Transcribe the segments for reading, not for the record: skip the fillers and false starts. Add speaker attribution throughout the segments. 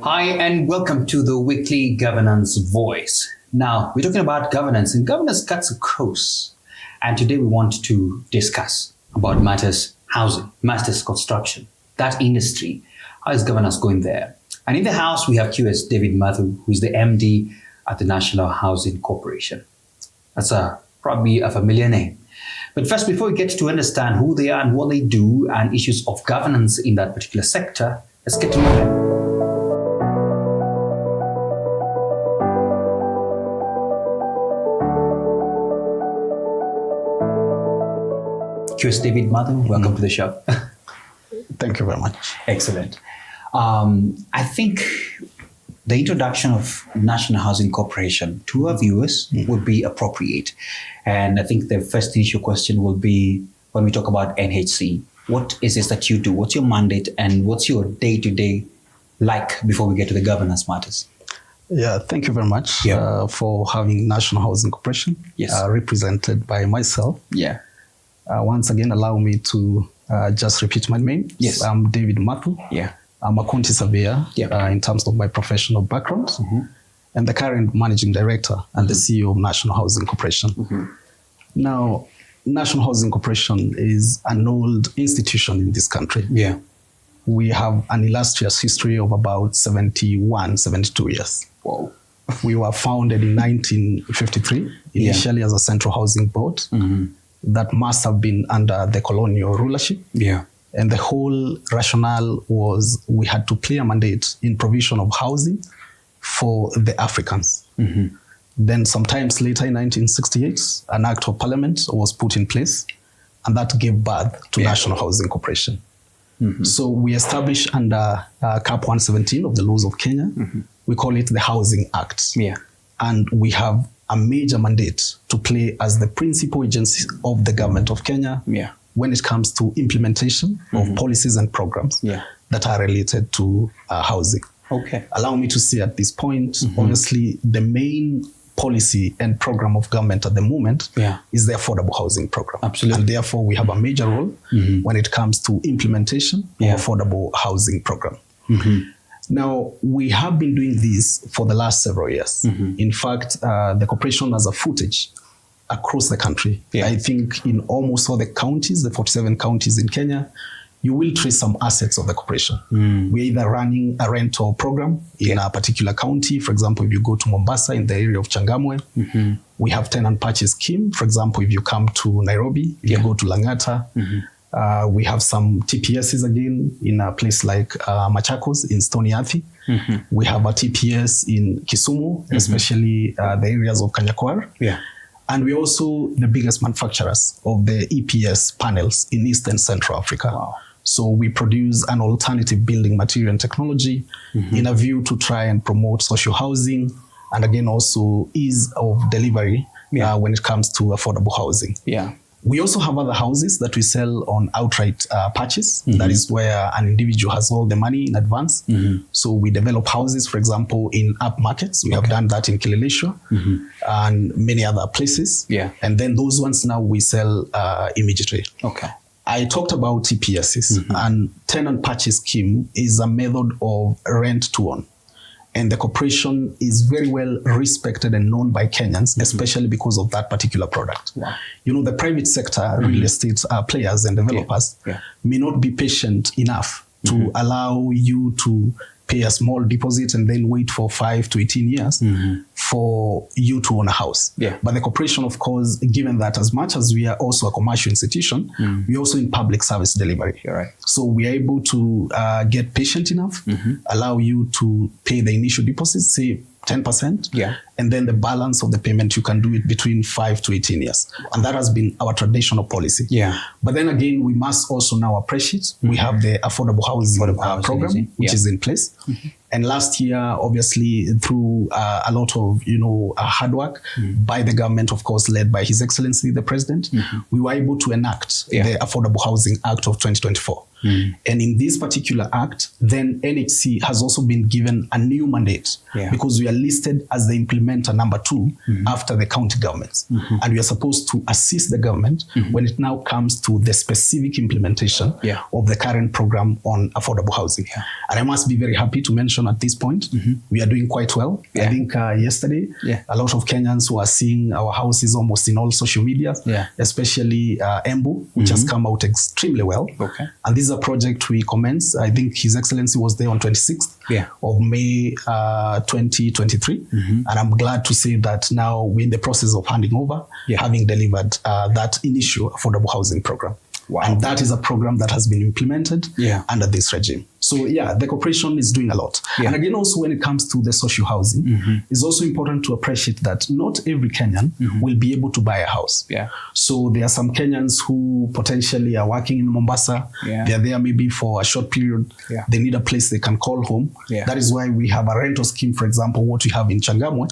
Speaker 1: Hi, and welcome to the weekly Governance Voice. Now, we're talking about governance, and governance cuts across. And today we want to discuss about matters housing, matters construction, that industry. How is governance going there? And in the house, we have QS David Mathu, who is the MD at the National Housing Corporation. That's probably a familiar name. But first, before we get to understand who they are and what they do and issues of governance in that particular sector, let's get to know them. QS David Mathu, welcome to the show.
Speaker 2: Thank you very much.
Speaker 1: Excellent. I think the introduction of National Housing Corporation to our viewers would be appropriate. And I think the first initial question will be, when we talk about NHC, what is it that you do? What's your mandate and what's your day-to-day like before we get to the governance matters?
Speaker 2: Yeah, thank you very much for having National Housing Corporation represented by myself.
Speaker 1: Yeah.
Speaker 2: Once again, allow me to just repeat my name.
Speaker 1: Yes.
Speaker 2: I'm David Mathu.
Speaker 1: Yeah.
Speaker 2: I'm a county surveyor in terms of my professional background, and the current managing director and the CEO of National Housing Corporation. Now, National Housing Corporation is an old institution in this country.
Speaker 1: Yeah.
Speaker 2: We have an illustrious history of about 71, 72 years.
Speaker 1: Whoa.
Speaker 2: We were founded in 1953, initially as a central housing board. That must have been under the colonial rulership.
Speaker 1: Yeah.
Speaker 2: And the whole rationale was we had to play a mandate in provision of housing for the Africans. Then sometimes later in 1968, an act of parliament was put in place, and that gave birth to National Housing Corporation. So we established under Cap 117 of the laws of Kenya. We call it the Housing Act.
Speaker 1: Yeah.
Speaker 2: And we have a major mandate to play as the principal agency of the government of Kenya when it comes to implementation of policies and programs that are related to housing.
Speaker 1: Okay.
Speaker 2: Allow me to say at this point, obviously, the main policy and program of government at the moment is the affordable housing program.
Speaker 1: Absolutely.
Speaker 2: And therefore, we have a major role when it comes to implementation of affordable housing program. Now, we have been doing this for the last several years. In fact, the corporation has a footage across the country. I think in almost all the counties, the 47 counties in Kenya, you will trace some assets of the corporation. We're either running a rental program in a particular county. For example, if you go to Mombasa in the area of Changamwe, we have tenant purchase scheme. For example, if you come to Nairobi, if you go to Langata, we have some TPSs again in a place like Machakos in Stony Athi. We have a TPS in Kisumu, especially the areas of Kanyakwar. And we're also the biggest manufacturers of the EPS panels in East and Central Africa. Wow. So we produce an alternative building material and technology in a view to try and promote social housing and again also ease of delivery when it comes to affordable housing. We also have other houses that we sell on outright purchase. That is where an individual has all the money in advance. So we develop houses, for example, in up markets. We have done that in Kileleshwa and many other places. And then those ones now we sell immediately. I talked about TPSs, and tenant purchase scheme is a method of rent to own. And the corporation is very well respected and known by Kenyans, especially because of that particular product. You know, the private sector, real estate players and developers may not be patient enough to allow you to pay a small deposit and then wait for 5 to 18 years for you to own a house. But the corporation, of course, given that as much as we are also a commercial institution, we're also in public service delivery. So we are able to get patient enough, allow you to pay the initial deposit, say 10%, and then the balance of the payment, you can do it between 5 to 18 years. And that has been our traditional policy. But then again, we must also now appreciate we have the affordable housing program, which is in place. And last year, obviously, through a lot of, hard work by the government, of course, led by His Excellency, the President, we were able to enact the Affordable Housing Act of 2024. And in this particular act, then NHC has also been given a new mandate because we are listed as the implementer number 2 after the county governments. And we are supposed to assist the government when it now comes to the specific implementation of the current program on affordable housing. And I must be very happy to mention penetration at this point. We are doing quite well. I think yesterday, a lot of Kenyans who are seeing our houses almost in all social media, especially Embu, which has come out extremely well. And this is a project we commenced. I think His Excellency was there on 26th of May 2023. And I'm glad to say that now we're in the process of handing over, having delivered that initial affordable housing program. And that is a program that has been implemented under this regime. So the corporation is doing a lot. And again, also when it comes to the social housing, it's also important to appreciate that not every Kenyan will be able to buy a house. So there are some Kenyans who potentially are working in Mombasa. They're there maybe for a short period. They need a place they can call home. That is why we have a rental scheme, for example, what we have in Changamwe,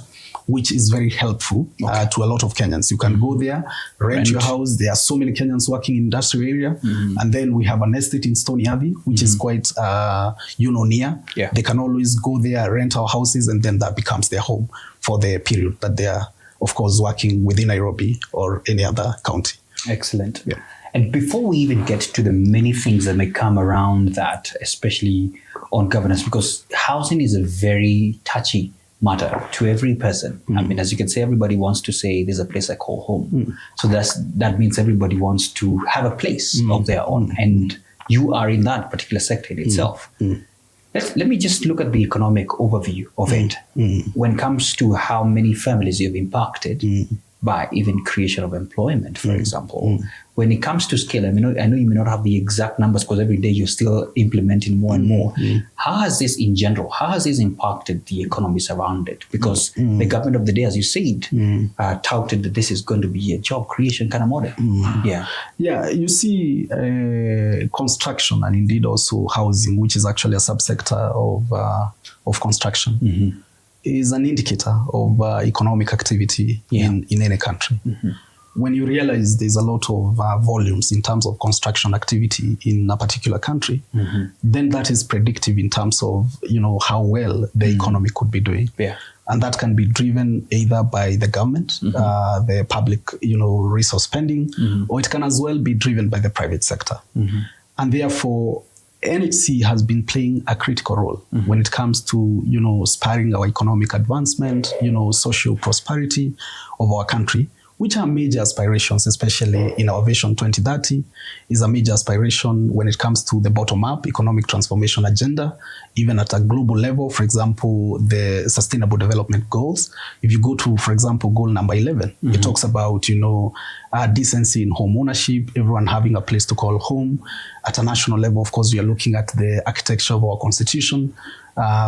Speaker 2: which is very helpful to a lot of Kenyans. You can go there, rent your house. There are so many Kenyans working in industrial area. And then we have an estate in Stony Abbey, which is quite, near. They can always go there, rent our houses, and then that becomes their home for the period that they are, of course, working within Nairobi or any other county.
Speaker 1: Excellent. And before we even get to the many things that may come around that, especially on governance, because housing is a very touchy matter to every person. I mean, as you can say, everybody wants to say there's a place I call home. So that means everybody wants to have a place of their own, and you are in that particular sector in itself. Let me just look at the economic overview of it. When it comes to how many families you've impacted by even creation of employment, for example. When it comes to scale, I know you may not have the exact numbers because every day you're still implementing more and more. How has this in general, how has this impacted the economies around it? Because the government of the day, as you said, touted that this is going to be a job creation kind of model. You see construction and indeed also housing, which is actually a subsector of construction, is an indicator of economic activity in any country. When you realize there's a lot of volumes in terms of construction activity in a particular country, then that is predictive in terms of, how well the economy could be doing. And that can be driven either by the government, the public, resource spending, or it can as well be driven by the private sector. And therefore, NHC has been playing a critical role when it comes to, spurring our economic advancement, social prosperity of our country, which are major aspirations, especially in our Vision 2030, is a major aspiration when it comes to the bottom-up economic transformation agenda, even at a global level. For example, the Sustainable Development Goals. If you go to, for example, goal number 11, it talks about, decency in home ownership, everyone having a place to call home. At a national level, of course, we are looking at the architecture of our constitution.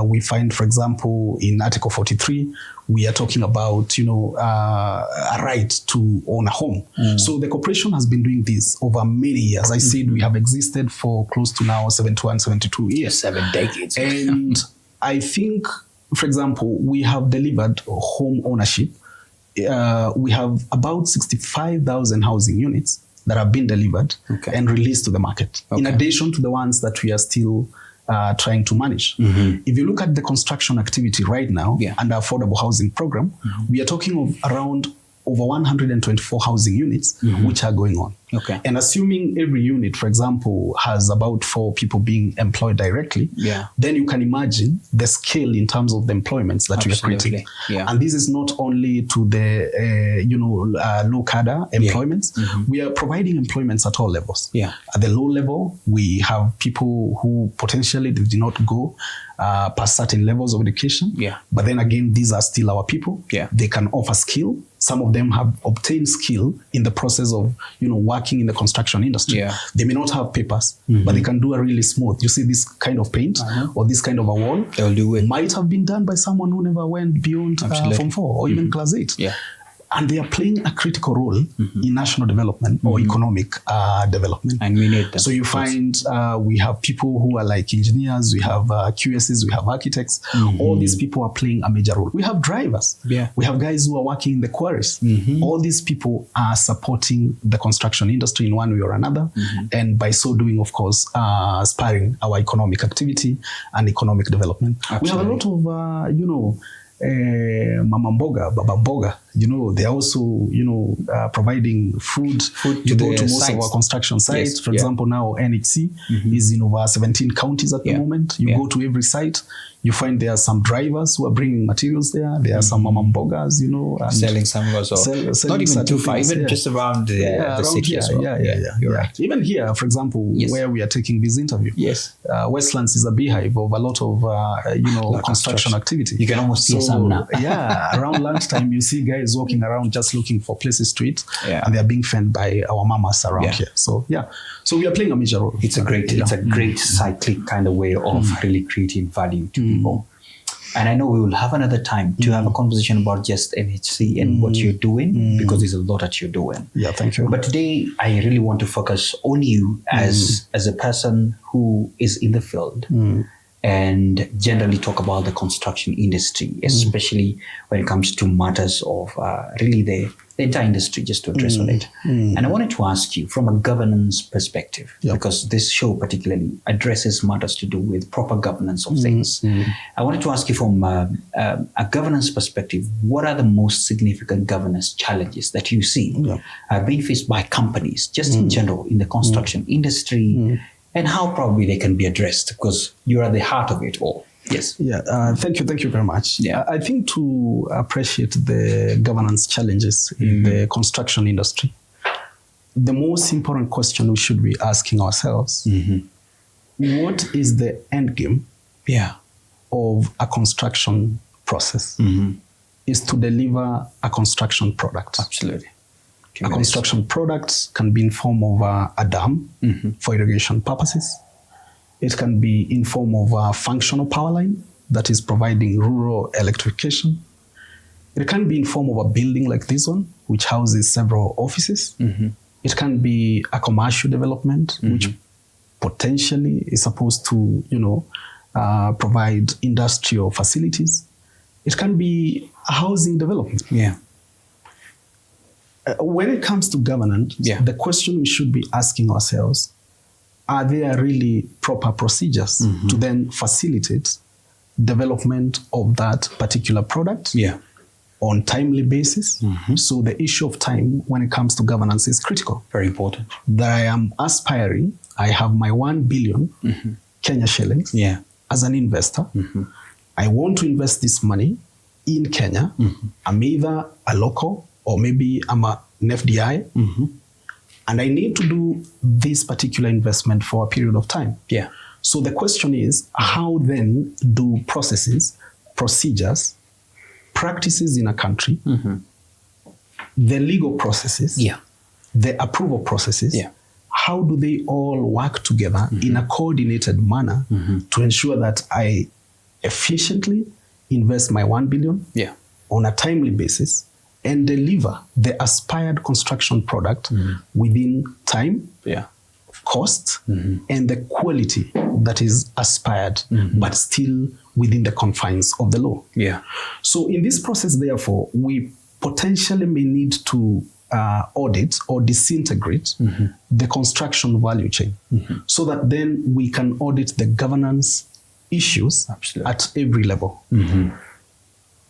Speaker 1: We find, for example, in Article 43, we are talking about, a right to own a home. So the corporation has been doing this over many years. I said we have existed for close to now 71, 72 years. 7 decades.
Speaker 2: And I think, for example, we have delivered home ownership. We have about 65,000 housing units that have been delivered and released to the market, in addition to the ones that we are still trying to manage. If you look at the construction activity right now under affordable housing program, we are talking of around over 124 housing units which are going on. And assuming every unit, for example, has about 4 people being employed directly, then you can imagine the scale in terms of the employments that we are creating. And this is not only to the low cadre employments. We are providing employments at all levels. At the low level, we have people who potentially did not go past certain levels of education. But then again, these are still our people. They can offer skill. Some of them have obtained skill in the process of, working in the construction industry. They may not have papers, but they can do a really smooth. You see this kind of paint or this kind of a wall,
Speaker 1: they'll do it.
Speaker 2: Might have been done by someone who never went beyond Form 4 or even Class 8. And they are playing a critical role in national development or economic development.
Speaker 1: And we need them.
Speaker 2: So you find we have people who are like engineers, we have QSs, we have architects. All these people are playing a major role. We have drivers. We have guys who are working in the quarries. All these people are supporting the construction industry in one way or another. And by so doing, of course, spurring our economic activity and economic development. We have a lot of, Mama Mboga, Baba Mboga, they're also, providing food to go to most of our construction sites.
Speaker 1: Yes.
Speaker 2: For example, now NHC is in over 17 counties at the moment. You go to every site, you find there are some drivers who are bringing materials there. There are some Mama Mbogas, and
Speaker 1: selling some also. Not even too far, even just around the city
Speaker 2: here,
Speaker 1: as well.
Speaker 2: You're right. Even here, for example, where we are taking this interview, Westlands is a beehive of a lot of, construction activity.
Speaker 1: You can almost see some now.
Speaker 2: Around lunchtime, you see guys walking around just looking for places to eat, and they're being fed by our mamas around here. So we are playing a major role.
Speaker 1: It's a great cyclic kind of way of really creating value to people. And I know we will have another time to have a conversation about just NHC and what you're doing, because there's a lot that you're doing.
Speaker 2: Yeah, thank you.
Speaker 1: But today, I really want to focus on you as a person who is in the field and generally talk about the construction industry, especially when it comes to matters of really the entire industry, just to address on it. And I wanted to ask you from a governance perspective, because this show particularly addresses matters to do with proper governance of things. I wanted to ask you from a governance perspective, what are the most significant governance challenges that you see being faced by companies, just in general, in the construction industry, and how probably they can be addressed, because you're at the heart of it all. Yes.
Speaker 2: Yeah. Thank you very much. Yeah. I think to appreciate the governance challenges in the construction industry, the most important question we should be asking ourselves, what is the end game of a construction process? Is to deliver a construction product.
Speaker 1: Absolutely.
Speaker 2: A construction product can be in form of a dam for irrigation purposes. It can be in form of a functional power line that is providing rural electrification. It can be in form of a building like this one, which houses several offices. It can be a commercial development, which potentially is supposed to, provide industrial facilities. It can be a housing development. When it comes to governance, the question we should be asking ourselves, are there really proper procedures to then facilitate development of that particular product on timely basis? So the issue of time when it comes to governance is critical.
Speaker 1: Very important.
Speaker 2: That I am aspiring, I have my 1 billion Kenya shillings as an investor. I want to invest this money in Kenya. I'm either a local or maybe I'm an FDI. And I need to do this particular investment for a period of time. So the question is, how then do processes, procedures, practices in a country, the legal processes, the approval processes, how do they all work together in a coordinated manner to ensure that I efficiently invest my 1 billion on a timely basis and deliver the aspired construction product within time, cost, and the quality that is aspired, but still within the confines of the law. So in this process, therefore, we potentially may need to audit or disintegrate the construction value chain so that then we can audit the governance issues at every level.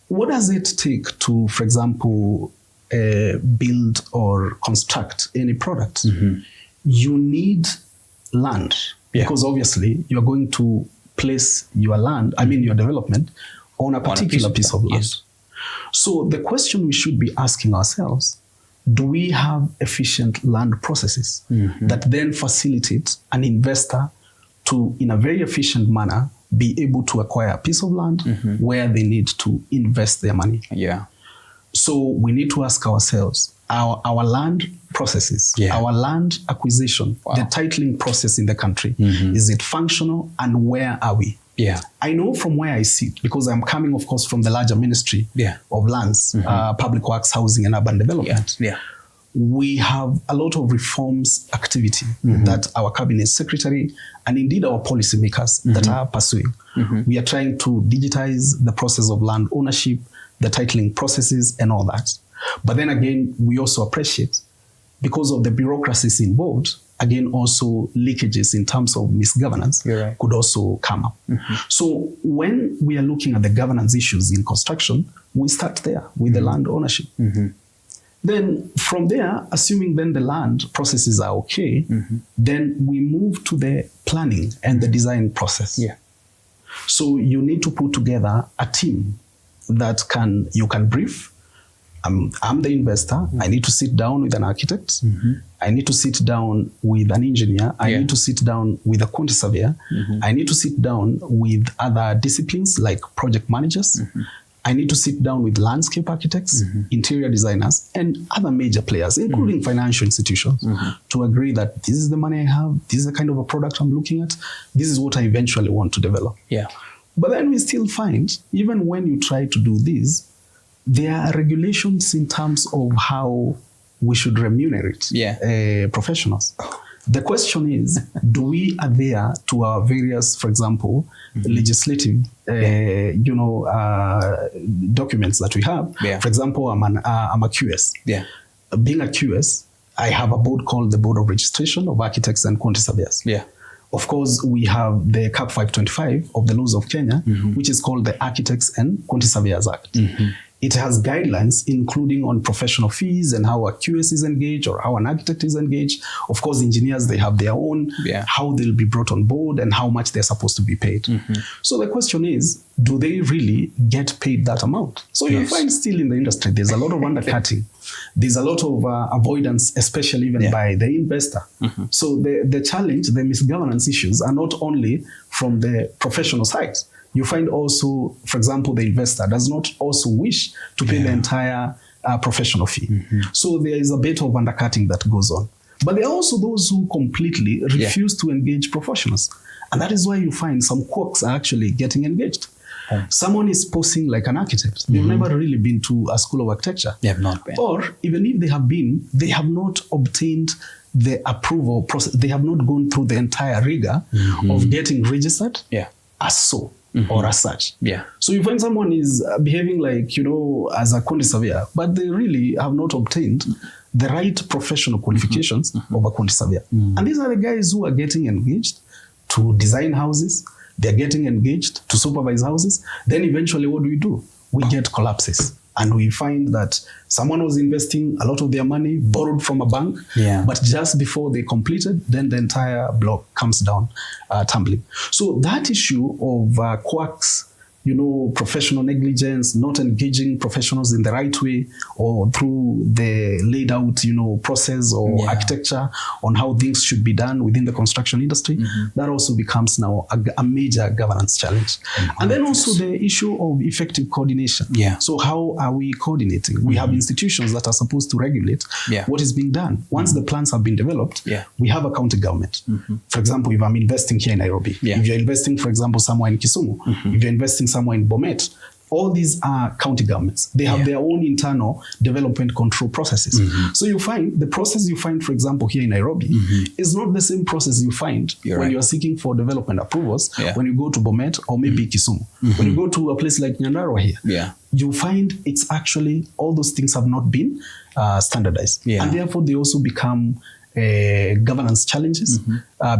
Speaker 2: What does it take to, for example, build or construct any product? You need land, because obviously you're going to place your land, your development, on a particular piece of land. So the question we should be asking ourselves, do we have efficient land processes that then facilitate an investor to, in a very efficient manner, be able to acquire a piece of land where they need to invest their money? So we need to ask ourselves, our land processes, our land acquisition, the titling process in the country, is it functional, and where are we? I know from where I sit, because I'm coming, of course, from the larger Ministry of Lands, Public Works, Housing and Urban Development. We have a lot of reforms activity that our cabinet secretary and indeed our policymakers that are pursuing. We are trying to digitize the process of land ownership, the titling processes and all that. But then again, we also appreciate because of the bureaucracies involved, again, also leakages in terms of misgovernance could also come up. So when we are looking at the governance issues in construction, we start there with the land ownership. Then from there, assuming then the land processes are okay, then we move to the planning and the design process. So you need to put together a team that you can brief. I'm the investor. I need to sit down with an architect. I need to sit down with an engineer. I need to sit down with a quantity surveyor. I need to sit down with other disciplines like project managers. I need to sit down with landscape architects, interior designers, and other major players, including financial institutions, to agree that this is the money I have, this is the kind of a product I'm looking at, this is what I eventually want to develop. But then we still find, even when you try to do this, there are regulations in terms of how we should remunerate professionals. The question is, do we adhere to our various, for example, legislative, documents that we have? For example, I'm a QS. Being a QS, I have a board called the Board of Registration of Architects and Quantity Surveyors. Of course, we have the CAP 525 of the laws of Kenya, which is called the Architects and Quantity Surveyors Act. It has guidelines, including on professional fees and how a QS is engaged or how an architect is engaged. Of course, engineers, they have their own, how they'll be brought on board and how much they're supposed to be paid. So the question is, do they really get paid that amount? So you find still in the industry, there's a lot of undercutting. There's a lot of avoidance, especially even by the investor. So the challenge, the misgovernance issues are not only from the professional side. You find also, for example, the investor does not also wish to pay the entire professional fee. So there is a bit of undercutting that goes on. But there are also those who completely refuse to engage professionals. And that is why you find some quirks are actually getting engaged. Someone is posing like an architect. They've never really been to a school of architecture.
Speaker 1: They have not been.
Speaker 2: Or even if they have been, they have not obtained the approval process. They have not gone through the entire rigor of getting registered as so. Or as such. So you find someone is behaving like, as a quantity surveyor, but they really have not obtained the right professional qualifications of a quantity surveyor. And these are the guys who are getting engaged to design houses. They're getting engaged to supervise houses. Then eventually what do? We get collapses. And we find that someone was investing a lot of their money, borrowed from a bank, but just before they completed, then the entire block comes down tumbling. So that issue of quirks, professional negligence, not engaging professionals in the right way or through the laid out, process or architecture on how things should be done within the construction industry, that also becomes now a major governance challenge. And then also the issue of effective coordination. So how are we coordinating? We have institutions that are supposed to regulate what is being done. Once the plans have been developed, we have a county government. For example, if I'm investing here in Nairobi, if you're investing, for example, somewhere in Kisumu, if you're investing somewhere in Bomet, all these are county governments. They have their own internal development control processes. So you find the process you find, for example, here in Nairobi is not the same process you find when you're seeking for development approvals when you go to Bomet or maybe Kisumu. When you go to a place like Nyandarua here, you find it's actually all those things have not been standardized. And therefore they also become governance challenges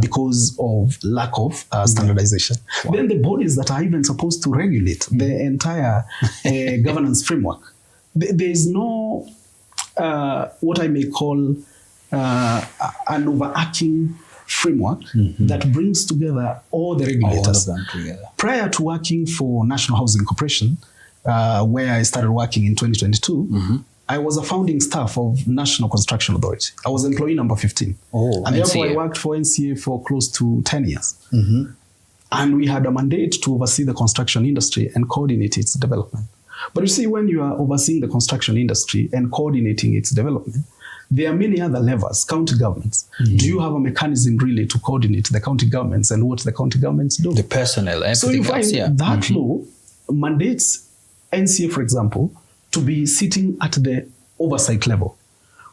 Speaker 2: because of lack of standardization. Then the bodies that are even supposed to regulate the entire governance framework, there is no what I may call an overarching framework that brings together all the regulators.
Speaker 1: All of them together.
Speaker 2: Prior to working for National Housing Corporation, where I started working in 2022, I was a founding staff of National Construction Authority. I was employee number 15. And therefore I worked for NCA for close to 10 years. And we had a mandate to oversee the construction industry and coordinate its development. But you see, when you are overseeing the construction industry and coordinating its development, there are many other levels, county governments. Do you have a mechanism really to coordinate the county governments and what the county governments do?
Speaker 1: The personnel, everything
Speaker 2: so you find
Speaker 1: else,
Speaker 2: that law mandates NCA, for example, to be sitting at the oversight level.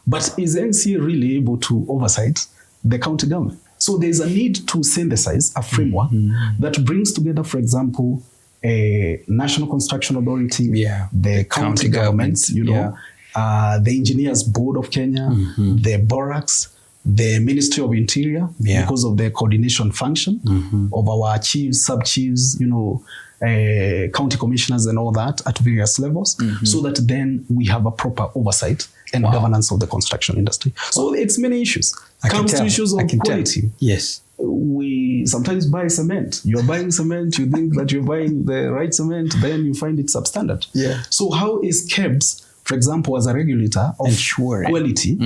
Speaker 2: But is NCA really able to oversight the county government? So there's a need to synthesize a framework that brings together, for example, a National Construction Authority, the county governments, the Engineers Board of Kenya, the Borax, the Ministry of Interior, because of the coordination function of our chiefs, sub-chiefs, county commissioners and all that at various levels, so that then we have a proper oversight and governance of the construction industry. So it's many issues. Comes to issues of quality.
Speaker 1: Yes.
Speaker 2: We sometimes buy cement. You're buying cement, you think that you're buying the right cement, then you find it substandard.
Speaker 1: Yeah.
Speaker 2: So how is KEBS, for example, as a regulator of quality,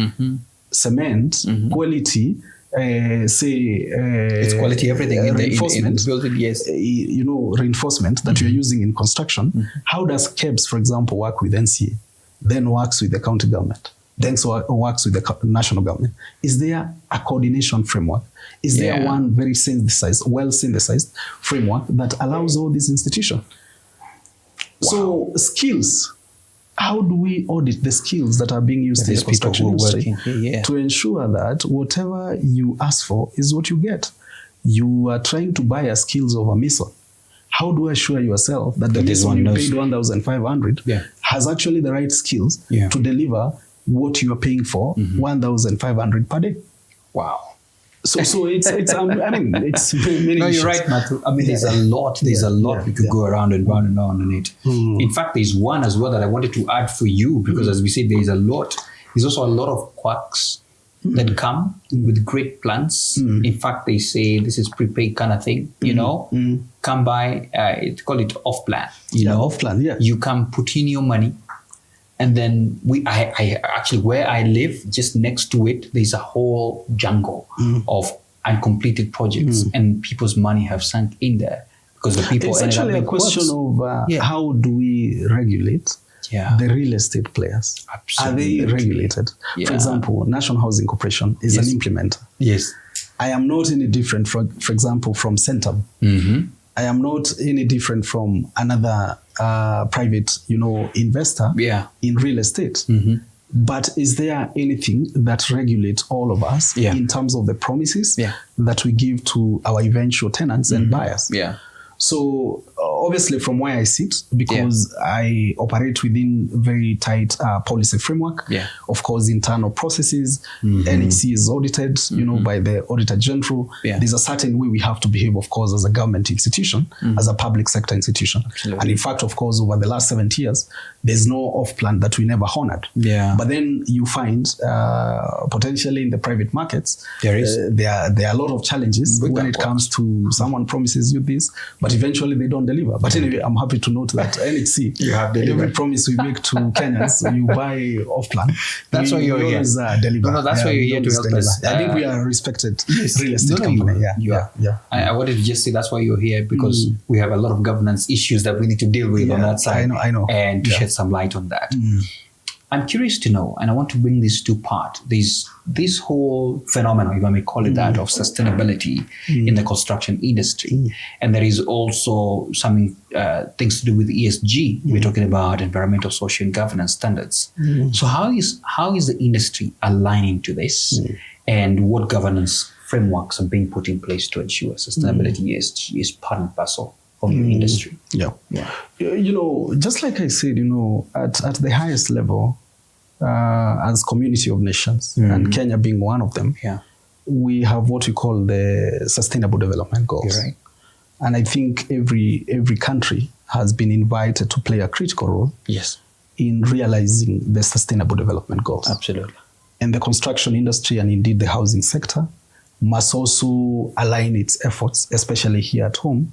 Speaker 2: cement, quality,
Speaker 1: it's quality everything
Speaker 2: reinforcement,
Speaker 1: in the building, yes.
Speaker 2: Reinforcement that you're using in construction. How does KEBS, for example, work with NCA, then works with the county government, then works with the national government? Is there a coordination framework? Is there one very well synthesized framework that allows all these institutions? So skills. How do we audit the skills that are being used in the construction industry to ensure that whatever you ask for is what you get? You are trying to buy a skills of a mason. How do I assure yourself that the mason you paid 1,500 has actually the right skills to deliver what you are paying for 1,500 per day?
Speaker 1: Wow.
Speaker 2: So it's it's many
Speaker 1: No, you're right, Mathu. I mean, there's a lot we could go around and round and round on it. In fact, there's one as well that I wanted to add for you, because as we said, there's a lot. There's also a lot of quacks that come with great plans. In fact, they say this is prepaid kind of thing, come by, call it off plan.
Speaker 2: Off plan,
Speaker 1: You come put in your money. And then I actually, where I live, just next to it, there's a whole jungle of uncompleted projects, and people's money have sunk in there because the people.
Speaker 2: It's actually a question of how do we regulate the real estate players?
Speaker 1: Absolutely.
Speaker 2: Are they regulated? For example, National Housing Corporation is an implementer.
Speaker 1: Yes.
Speaker 2: I am not any different, for example, from Centum. I am not any different from another private, investor in real estate. But is there anything that regulates all of us in terms of the promises that we give to our eventual tenants and buyers? So obviously from where I sit, because I operate within very tight policy framework, of course, internal processes, NHC is audited, by the Auditor General. There's a certain way we have to behave, of course, as a government institution, as a public sector institution.
Speaker 1: Absolutely.
Speaker 2: And in fact, of course, over the last 70 years, there's no off-plan that we never honored. But then you find potentially in the private markets, there are a lot of challenges when it comes to someone promises you this, but eventually they don't deliver. But anyway, I'm happy to note that NHC, every promise we make to Kenyans, you buy off-plan.
Speaker 1: That's why you're here.
Speaker 2: Deliver.
Speaker 1: No, that's why you're here to help us.
Speaker 2: I think we are a respected real estate company.
Speaker 1: I wanted to just say that's why you're here, because we have a lot of governance issues that we need to deal with on that side.
Speaker 2: I know.
Speaker 1: And to shed some light on that. I'm curious to know, and I want to bring this to part, this whole phenomenon, if I may call it that, of sustainability in the construction industry. And there is also something, things to do with ESG. We're talking about environmental, social, and governance standards. So how is the industry aligning to this? And what governance frameworks are being put in place to ensure sustainability is part and parcel of the industry?
Speaker 2: Just like I said, at the highest level, as community of nations, and Kenya being one of them, we have what we call the Sustainable Development Goals.
Speaker 1: Right.
Speaker 2: And I think every country has been invited to play a critical role in realizing the Sustainable Development Goals.
Speaker 1: Absolutely.
Speaker 2: And the construction industry, and indeed the housing sector, must also align its efforts, especially here at home,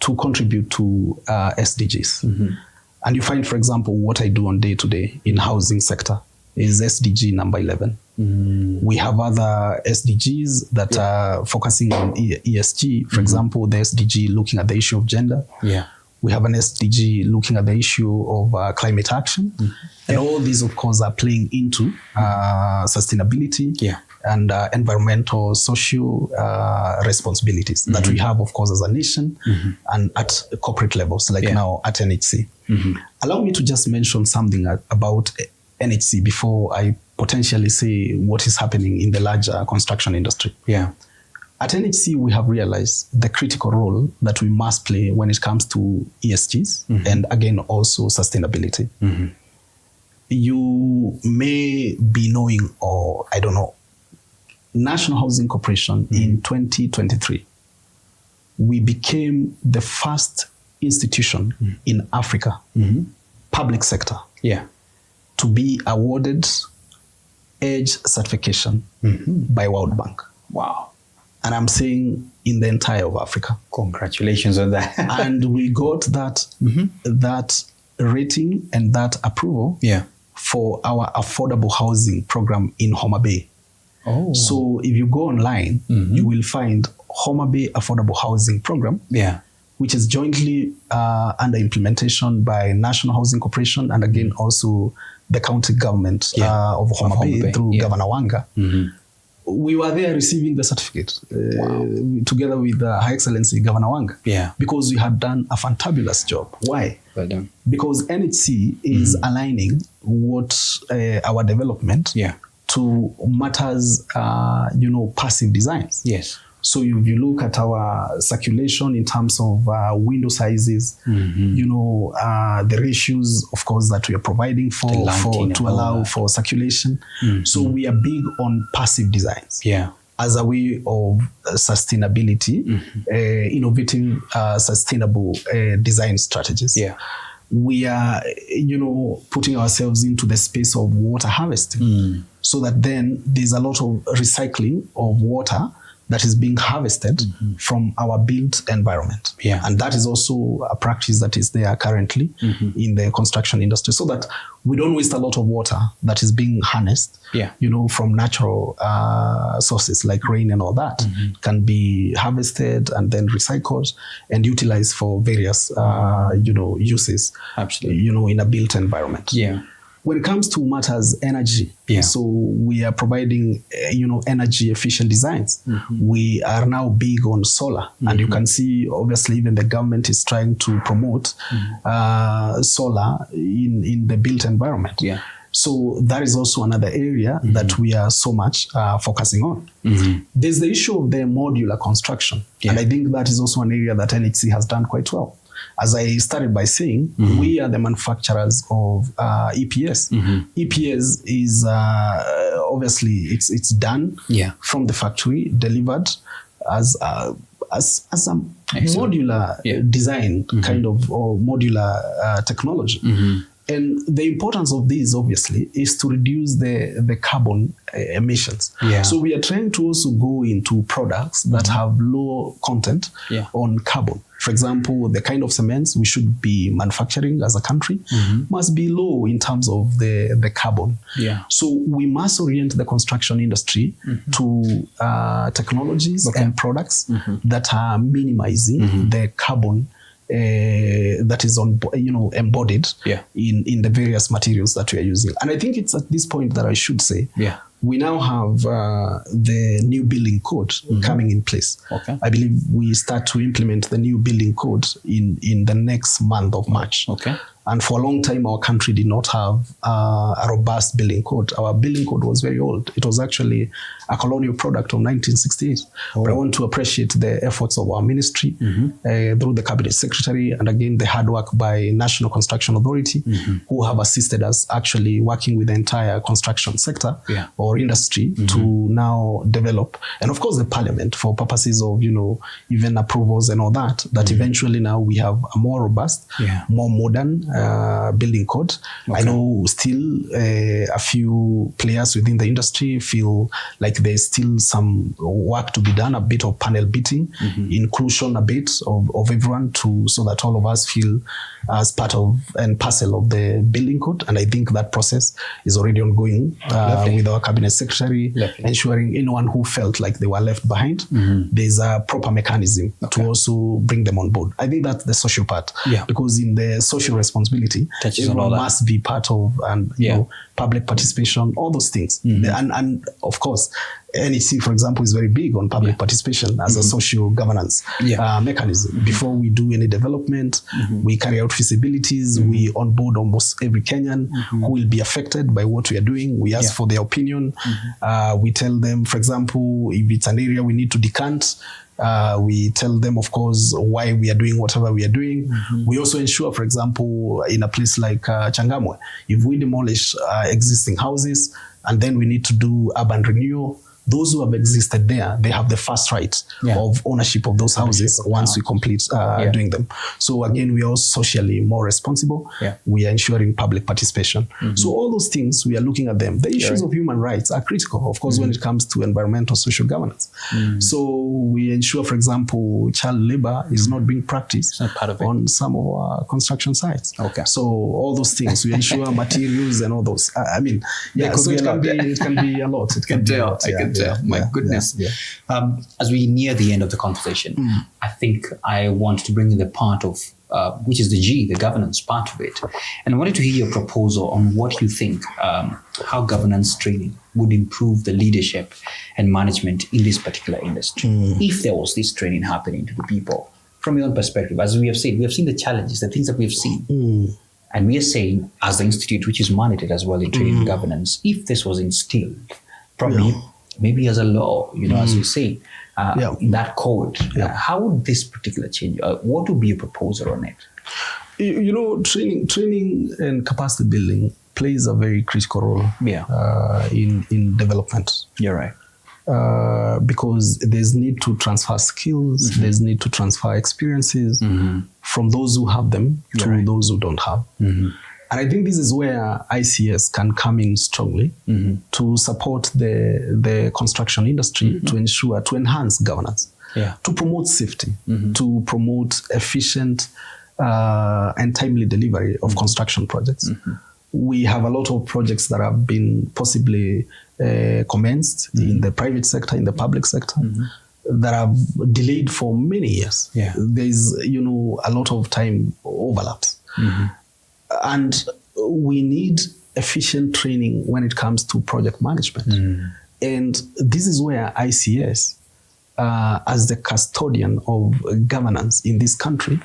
Speaker 2: to contribute to SDGs. And you find, for example, what I do on day-to-day in housing sector is SDG number 11. We have other SDGs that are focusing on ESG. For example, the SDG looking at the issue of gender. We have an SDG looking at the issue of climate action. And all these, of course, are playing into sustainability and environmental, social responsibilities that we have, of course, as a nation and at corporate levels, like now at NHC. Allow me to just mention something about NHC before I potentially say what is happening in the larger construction industry. At NHC, we have realized the critical role that we must play when it comes to ESGs and, again, also sustainability. you may be knowing, or I don't know, National Housing Corporation in 2023, we became the first institution in Africa, public sector, to be awarded EDGE certification by World Bank.
Speaker 1: Wow.
Speaker 2: And I'm saying in the entire of Africa.
Speaker 1: Congratulations on that.
Speaker 2: And we got that, that rating and that approval for our affordable housing program in Homa Bay.
Speaker 1: Oh.
Speaker 2: So if you go online, you will find Homa Bay Affordable Housing Program, which is jointly under implementation by National Housing Corporation and again also the county government of Homa Bay through Governor Wanga. We were there receiving the certificate together with Her Excellency Governor Wanga because we had done a fantabulous job. Why?
Speaker 1: Well done.
Speaker 2: Because NHC is aligning what our development to matters, passive designs.
Speaker 1: Yes.
Speaker 2: So if you look at our circulation in terms of window sizes, the ratios, of course, that we are providing for to allow for circulation. So we are big on passive designs. As a way of sustainability, innovative, sustainable design strategies. We are, putting ourselves into the space of water harvesting, so that then there's a lot of recycling of water that is being harvested from our built environment. And that is also a practice that is there currently in the construction industry, so that we don't waste a lot of water that is being harnessed, from natural sources like rain and all that, can be harvested and then recycled and utilized for various, uses, in a built environment. When it comes to matters energy, so we are providing, energy efficient designs. We are now big on solar, and you can see, obviously, even the government is trying to promote solar in the built environment. So that is also another area that we are so much focusing on. There's the issue of the modular construction, and I think that is also an area that NHC has done quite well. As I started by saying, we are the manufacturers of EPS. EPS is obviously it's done from the factory, delivered as a modular design kind of, or modular technology. And the importance of this, obviously, is to reduce the carbon emissions. So we are trying to also go into products that have low content on carbon. For example, the kind of cements we should be manufacturing as a country must be low in terms of the carbon. So we must orient the construction industry to technologies and products that are minimizing the carbon that is embodied in the various materials that we are using. And I think it's at this point that I should say we now have the new building code coming in place. I believe we start to implement the new building code in the next month of March. And for a long time, our country did not have a robust building code. Our building code was very old. It was actually a colonial product of 1968. But I want to appreciate the efforts of our ministry through the cabinet secretary, and again, the hard work by National Construction Authority, who have assisted us actually working with the entire construction sector or industry to now develop. And of course, the parliament for purposes of, even approvals and all that, that eventually now we have a more robust, more modern building code. I know still a few players within the industry feel like there's still some work to be done, a bit of panel beating, inclusion a bit of everyone, so that all of us feel as part of and parcel of the building code. And I think that process is already ongoing with our cabinet secretary, ensuring anyone who felt like they were left behind, there's a proper mechanism to also bring them on board. I think that's the social part, because in the social responsibility, everyone must be part of, and public participation, all those things. And of course, NEC, for example, is very big on public participation as a social governance mechanism. Before we do any development, we carry out feasibilities, we onboard almost every Kenyan who will be affected by what we are doing. We ask for their opinion. We tell them, for example, if it's an area we need to decant, We tell them, of course, why we are doing whatever we are doing. We also ensure, for example, in a place like Changamwe, if we demolish existing houses and then we need to do urban renewal, those who have existed there, they have the first right of ownership of those houses once we complete doing them. So again, we are socially more responsible. We are ensuring public participation. So all those things, we are looking at them. The issues of human rights are critical, of course, when it comes to environmental social governance. So we ensure, for example, child labor is not being practiced on some of our construction sites. So all those things, we ensure materials and all those. I mean, so it can be a lot. It can be a lot.
Speaker 1: My goodness. As we near the end of the conversation, I think I want to bring in the part of, which is the governance part of it. And I wanted to hear your proposal on what you think, how governance training would improve the leadership and management in this particular industry. If there was this training happening to the people, from your own perspective, as we have seen the challenges, the things that we have seen. And we are saying, as the institute, which is mandated as well in training and governance, if this was instilled, probably maybe as a law, as you say, in that code, how would this particular change? What would be your proposal on it?
Speaker 2: Training and capacity building plays a very critical role in development.
Speaker 1: You're right.
Speaker 2: Because there's need to transfer skills, there's need to transfer experiences from those who have them to those who don't have. And I think this is where ICS can come in strongly to support the construction industry to enhance governance, to promote safety, to promote efficient and timely delivery of construction projects. We have a lot of projects that have been possibly commenced in the private sector, in the public sector, that have delayed for many years. There's, a lot of time overlaps. And we need efficient training when it comes to project management. And this is where ICS, as the custodian of governance in this country,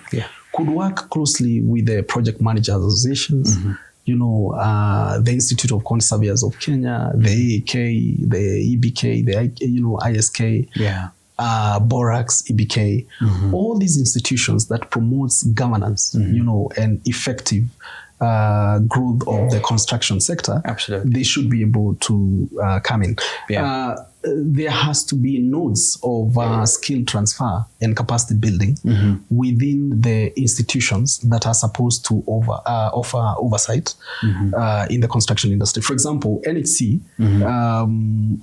Speaker 2: could work closely with the project managers associations, the Institute of Quantity Surveyors of Kenya, the AAK, the EBK, the ISK, Borax, EBK, all these institutions that promotes governance, and effective growth of the construction sector.
Speaker 1: Absolutely.
Speaker 2: They should be able to come in. There has to be nodes of skill transfer and capacity building within the institutions that are supposed to offer oversight in the construction industry. For example, NHC,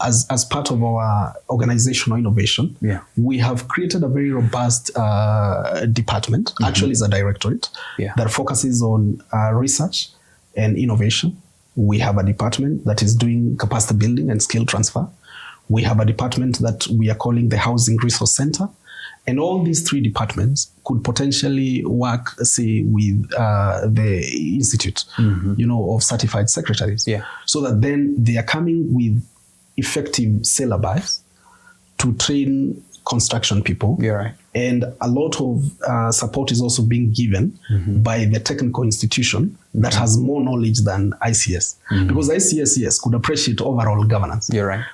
Speaker 2: as part of our organizational innovation, we have created a very robust department, actually it's a directorate, that focuses on research and innovation. We have a department that is doing capacity building and skill transfer. We have a department that we are calling the Housing Resource Center. And all these three departments could potentially work, say, with the Institute, of Certified Secretaries. So that then they are coming with effective syllabus to train construction people. And a lot of support is also being given by the technical institution that has more knowledge than ICS. Because ICS, yes, could appreciate overall governance.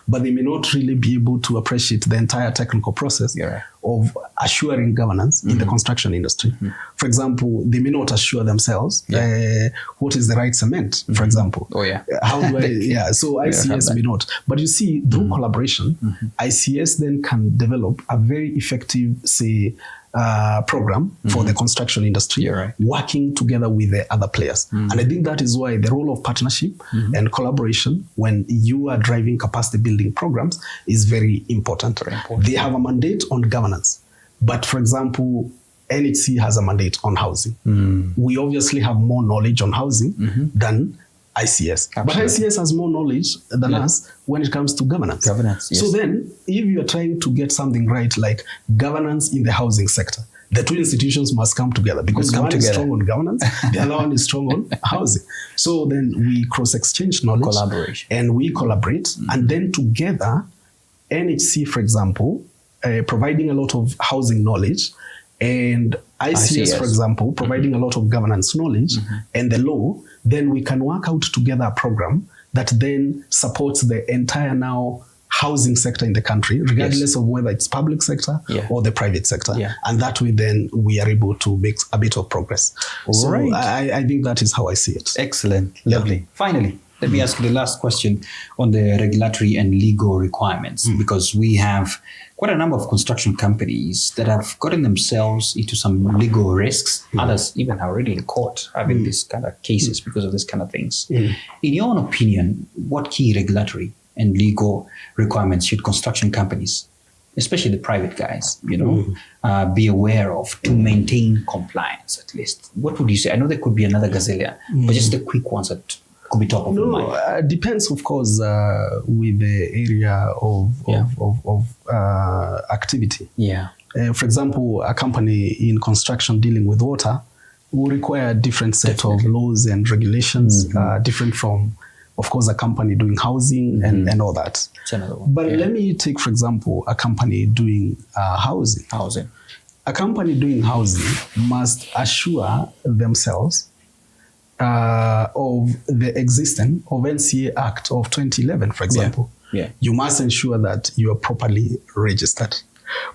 Speaker 2: But they may not really be able to appreciate the entire technical process of assuring governance in the construction industry. For example, they may not assure themselves what is the right cement, for example. How do I, so ICS may not. But you see, through collaboration, ICS then can develop a very effective, say, program for the construction industry, working together with the other players. And I think that is why the role of partnership and collaboration when you are driving capacity building programs is very important. They have a mandate on governance. But for example, NHC has a mandate on housing. We obviously have more knowledge on housing than ICS. But ICS has more knowledge than us when it comes to governance. So then, if you are trying to get something right, like governance in the housing sector, the two institutions must come together because one is strong on governance, the other one is strong on housing. So then we cross-exchange knowledge, and we collaborate, and then together, NHC, for example, providing a lot of housing knowledge, and ICS, for example, providing a lot of governance knowledge and the law, then we can work out together a program that then supports the entire now housing sector in the country, regardless of whether it's public sector or the private sector. And that way then we are able to make a bit of progress. So I think that is how I see it.
Speaker 1: Excellent. Lovely. Finally, let me ask you the last question on the regulatory and legal requirements, because we have quite a number of construction companies that have gotten themselves into some legal risks. Others even are already in court having these kind of cases because of this kind of things. In your own opinion, what key regulatory and legal requirements should construction companies, especially the private guys, be aware of to maintain compliance at least? What would you say? I know there could be another gazillion, but just the quick ones that could be top of mind.
Speaker 2: Depends, of course, with the area of activity. For example, a company in construction dealing with water will require a different set of laws and regulations, different from, of course, a company doing housing and all that. But let me take, for example, a company doing housing. A company doing housing must assure themselves of the existence of NCA Act of 2011, for example. You must ensure that you are properly registered.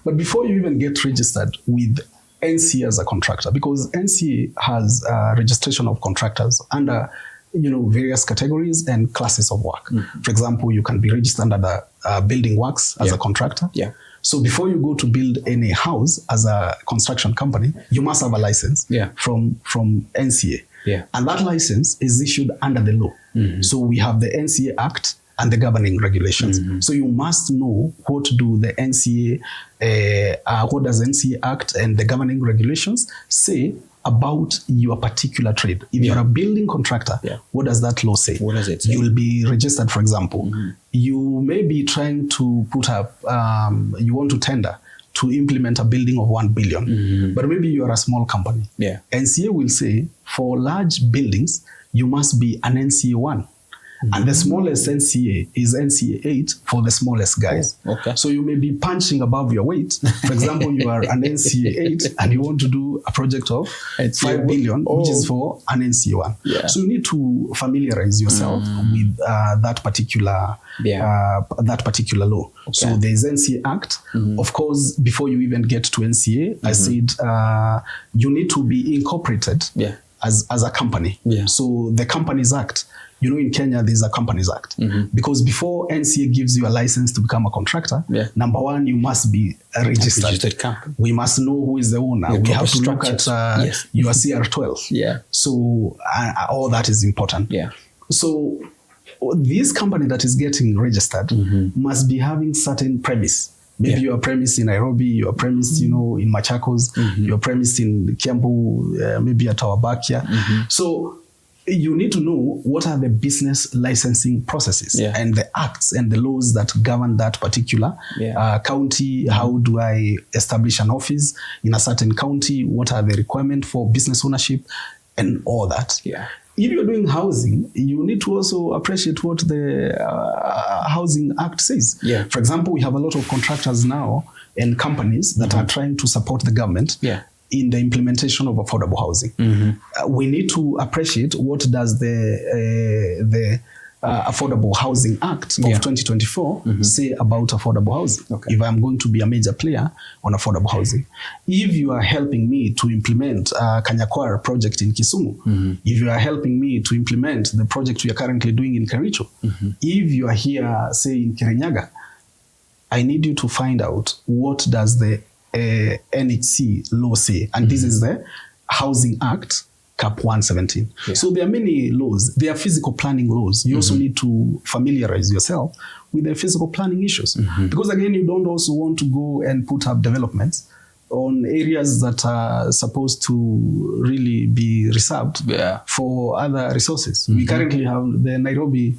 Speaker 2: But before you even get registered with NCA as a contractor, because NCA has registration of contractors under various categories and classes of work. For example, you can be registered under building works as a contractor. So before you go to build any house as a construction company, you must have a license from NCA. And that license is issued under the law. So we have the NCA Act and the governing regulations. So you must know what do the NCA, what does NCA Act and the governing regulations say about your particular trade. If you're a building contractor, what does that law say?
Speaker 1: What does it say?
Speaker 2: You will be registered, for example. You may be trying to put up, you want to tender to implement a building of 1 billion, but maybe you are a small company. NCA will say for large buildings, you must be an NCA 1. And the smallest NCA is NCA 8 for the smallest guys. So you may be punching above your weight. For example, you are an NCA 8 and you want to do a project of 5 billion, which is for an NCA 1. So you need to familiarize yourself with that particular law. So there's NCA Act. Of course, before you even get to NCA, I said you need to be incorporated as a company. So the Companies Act, in Kenya, there's a Companies Act. Because before NCA gives you a license to become a contractor, number one, you must be a registered company. We must know who is the owner. We have to look at your CR12. So all that is important. So this company that is getting registered must be having certain premise. Maybe your premise in Nairobi, your premise, in Machakos, your premise in Kiambu, maybe at Tawabakia. So you need to know what are the business licensing processes and the acts and the laws that govern that particular county. How do I establish an office in a certain county? What are the requirements for business ownership and all that? If you're doing housing, you need to also appreciate what the Housing Act says. For example, we have a lot of contractors now and companies that are trying to support the government in the implementation of affordable housing. We need to appreciate what does the Affordable Housing Act of 2024 say about affordable housing. If I'm going to be a major player on affordable housing. If you are helping me to implement a Kanyakwar project in Kisumu, if you are helping me to implement the project we are currently doing in Kericho, if you are here, say, in Kirinyaga, I need you to find out what does the NHC law say. And this is the Housing Act, Cap 117. So there are many laws. There are physical planning laws. You also need to familiarize yourself with the physical planning issues. Because again, you don't also want to go and put up developments on areas that are supposed to really be reserved for other resources. We currently have the Nairobi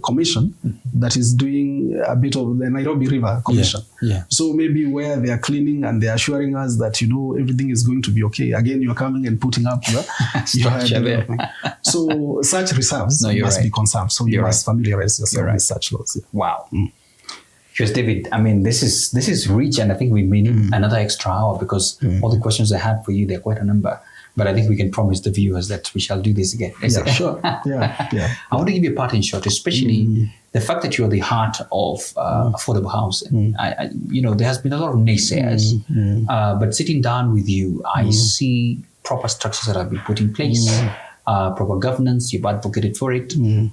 Speaker 2: Commission that is doing a bit of the Nairobi River Commission. So maybe where they are cleaning and they are assuring us that, everything is going to be okay. Again, you are coming and putting up your development. So such reserves must be conserved. So you must familiarize yourself with such laws.
Speaker 1: Wow. QS David, I mean, this is rich, and I think we may need another extra hour because all the questions I had for you, there are quite a number. But I think we can promise the viewers that we shall do this again.
Speaker 2: Yeah, sure. Yeah.
Speaker 1: I want to give you a part in short, especially the fact that you're the heart of affordable housing. There has been a lot of naysayers, but sitting down with you, I see proper structures that have been put in place, proper governance. You've advocated for it.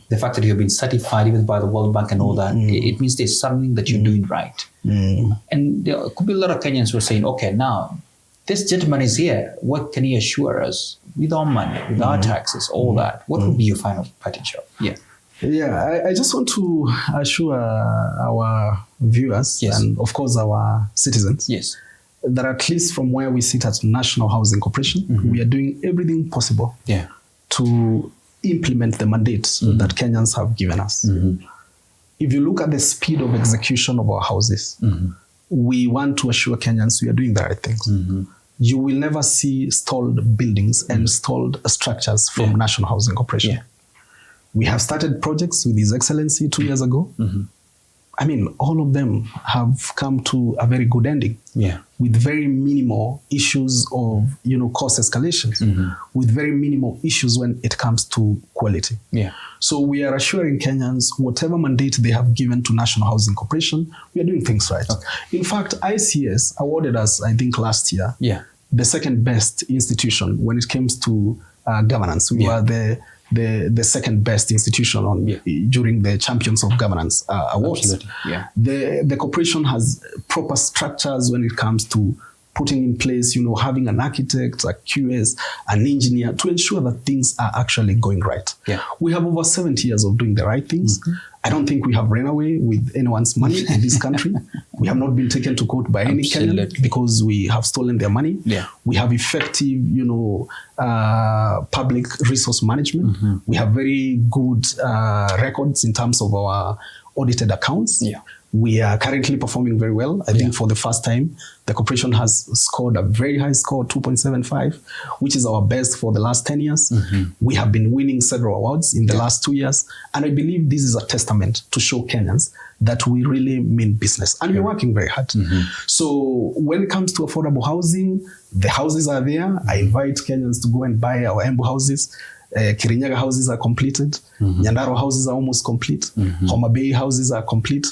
Speaker 1: The fact that you've been certified even by the World Bank and all that, it means there's something that you're doing right. And there could be a lot of Kenyans who are saying, okay, now this gentleman is here. What can he assure us with our money, with our taxes, all that? What would be your final parting shot?
Speaker 2: Yeah, I just want to assure our viewers and, of course, our citizens that at least from where we sit at National Housing Corporation, we are doing everything possible to implement the mandates that Kenyans have given us. If you look at the speed of execution of our houses, we want to assure Kenyans we are doing the right things. You will never see stalled buildings and stalled structures from National Housing Corporation. We have started projects with His Excellency 2 years ago. I mean, all of them have come to a very good ending with very minimal issues of, cost escalations, with very minimal issues when it comes to quality. So we are assuring Kenyans whatever mandate they have given to National Housing Corporation, we are doing things right. In fact, ICS awarded us, I think last year, the second best institution when it comes to governance. We were the second best institution during the Champions of Governance Awards. The corporation has proper structures when it comes to putting in place, having an architect, a QS, an engineer to ensure that things are actually going right. We have over 70 years of doing the right things. I don't think we have ran away with anyone's money in this country. We have not been taken to court by any Kenyan because we have stolen their money. We have effective, public resource management. We have very good records in terms of our audited accounts. We are currently performing very well. I think for the first time, the corporation has scored a very high score, 2.75, which is our best for the last 10 years. We have been winning several awards in the last 2 years. And I believe this is a testament to show Kenyans that we really mean business. And we're working very hard. So when it comes to affordable housing, the houses are there. I invite Kenyans to go and buy our Embu houses. Kirinyaga houses are completed. Nyandarua houses are almost complete. Homa Bay houses are complete.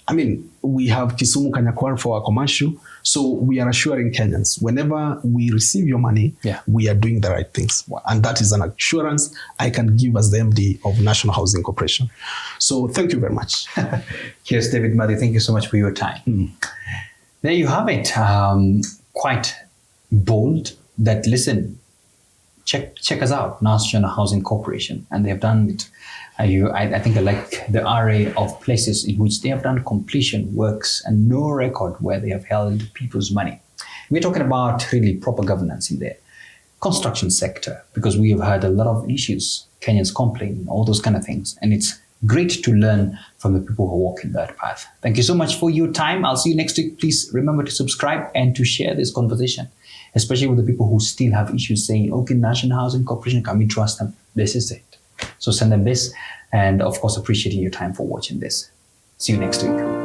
Speaker 2: I mean, we have Kisumu Kanyakwar for our commercial. So we are assuring Kenyans, whenever we receive your money, we are doing the right things. And that is an assurance I can give as the MD of National Housing Corporation. So thank you very much.
Speaker 1: QS David Mathu, thank you so much for your time. There you have it. Quite bold that, listen, check us out, National Housing Corporation. And they have done it. I think I like the array of places in which they have done completion works and no record where they have held people's money. We're talking about really proper governance in the construction sector, because we have had a lot of issues, Kenyans complaining, all those kind of things. And it's great to learn from the people who are walking that path. Thank you so much for your time. I'll see you next week. Please remember to subscribe and to share this conversation, especially with the people who still have issues saying, okay, National Housing Corporation, can we trust them? This is it. So send them this, and of course, appreciating your time for watching this. See you next week.